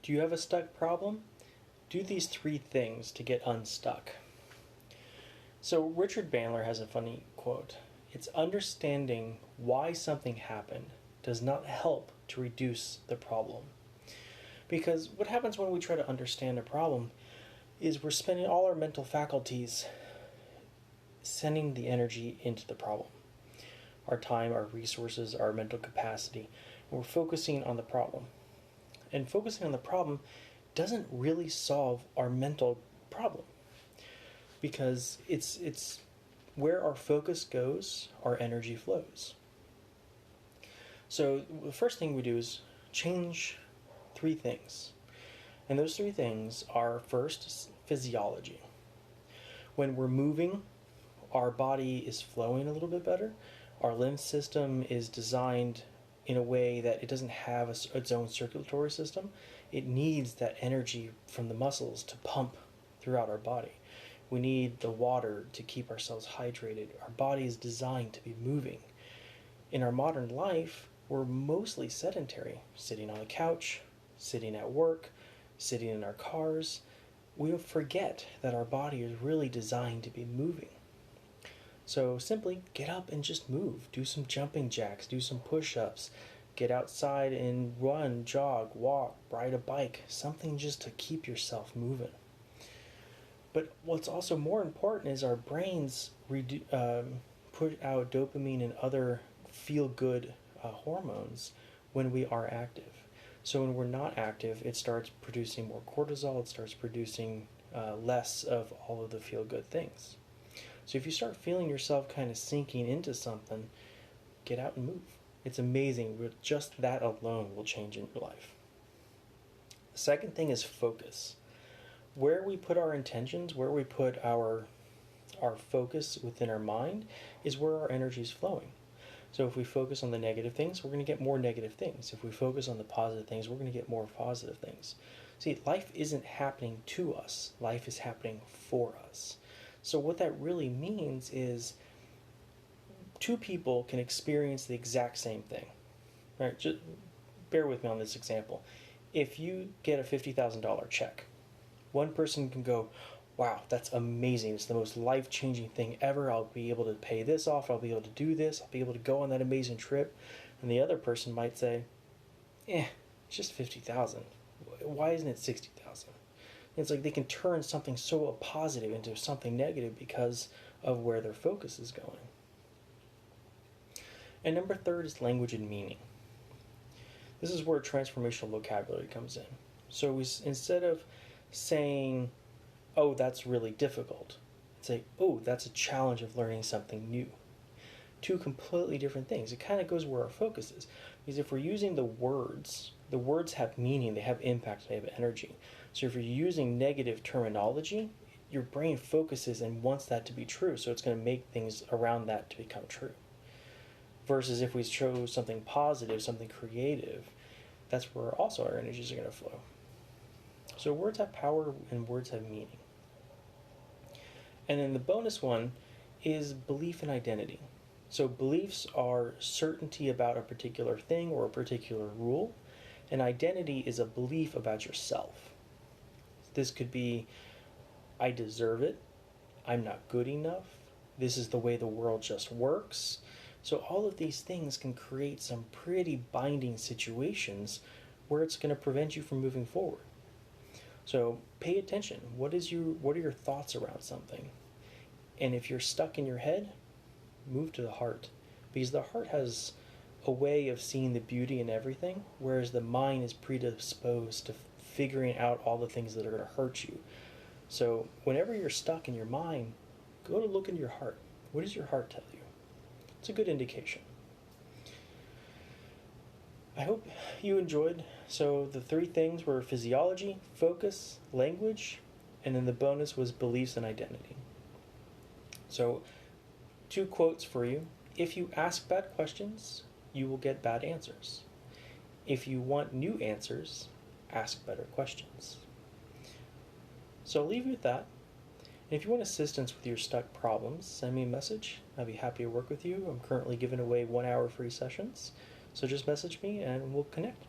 Do you have a stuck problem? Do these 3 things to get unstuck. So Richard Bandler has a funny quote. It's understanding why something happened does not help to reduce the problem. Because what happens when we try to understand a problem is we're spending all our mental faculties sending the energy into the problem. Our time, our resources, our mental capacity. And we're focusing on the problem. And focusing on the problem doesn't really solve our mental problem. Because it's where our focus goes, our energy flows. So the first thing we do is change 3 things. And those 3 things are, first, physiology. When we're moving, our body is flowing a little bit better. Our lymph system is designed in a way that it doesn't have its own circulatory system. It needs that energy from the muscles to pump throughout our body. We need the water to keep ourselves hydrated. Our body is designed to be moving. In our modern life, we're mostly sedentary, sitting on the couch, sitting at work, sitting in our cars. We forget that our body is really designed to be moving. So simply get up and just move. Do some jumping jacks, do some push-ups, get outside and run, jog, walk, ride a bike, something just to keep yourself moving. But what's also more important is our brains put out dopamine and other feel-good hormones when we are active. So when we're not active, it starts producing more cortisol, it starts producing less of all of the feel-good things. So if you start feeling yourself kind of sinking into something, get out and move. It's amazing. Just that alone will change in your life. The second thing is focus. Where we put our intentions, where we put our focus within our mind is where our energy is flowing. So if we focus on the negative things, we're going to get more negative things. If we focus on the positive things, we're going to get more positive things. See, life isn't happening to us. Life is happening for us. So what that really means is 2 people can experience the exact same thing. Right? Just bear with me on this example. If you get a $50,000 check, one person can go, wow, that's amazing. It's the most life-changing thing ever. I'll be able to pay this off. I'll be able to do this. I'll be able to go on that amazing trip. And the other person might say, it's just $50,000. Why isn't it $60,000? It's like they can turn something so positive into something negative because of where their focus is going. And number 3 is language and meaning. This is where transformational vocabulary comes in. So instead of saying, oh, that's really difficult, say, oh, that's a challenge of learning something new. 2 completely different things. It kind of goes where our focus is. Because if we're using the words have meaning, they have impact, they have energy. So if you're using negative terminology, your brain focuses and wants that to be true. So it's going to make things around that to become true. Versus if we show something positive, something creative, that's where also our energies are going to flow. So words have power and words have meaning. And then the bonus one is belief and identity. So beliefs are certainty about a particular thing or a particular rule, and identity is a belief about yourself. This could be, I deserve it, I'm not good enough, this is the way the world just works. So all of these things can create some pretty binding situations where it's going to prevent you from moving forward. So pay attention. What are your thoughts around something? And if you're stuck in your head, move to the heart. Because the heart has a way of seeing the beauty in everything, whereas the mind is predisposed to figuring out all the things that are going to hurt you. So whenever you're stuck in your mind, go to look into your heart. What does your heart tell you? It's a good indication. I hope you enjoyed. So the 3 things were physiology, focus, language, and then the bonus was beliefs and identity. So 2 quotes for you. If you ask bad questions, you will get bad answers. If you want new answers, ask better questions. So I'll leave you with that. And if you want assistance with your stuck problems, send me a message. I'd be happy to work with you. I'm currently giving away 1-hour free sessions. So just message me and we'll connect.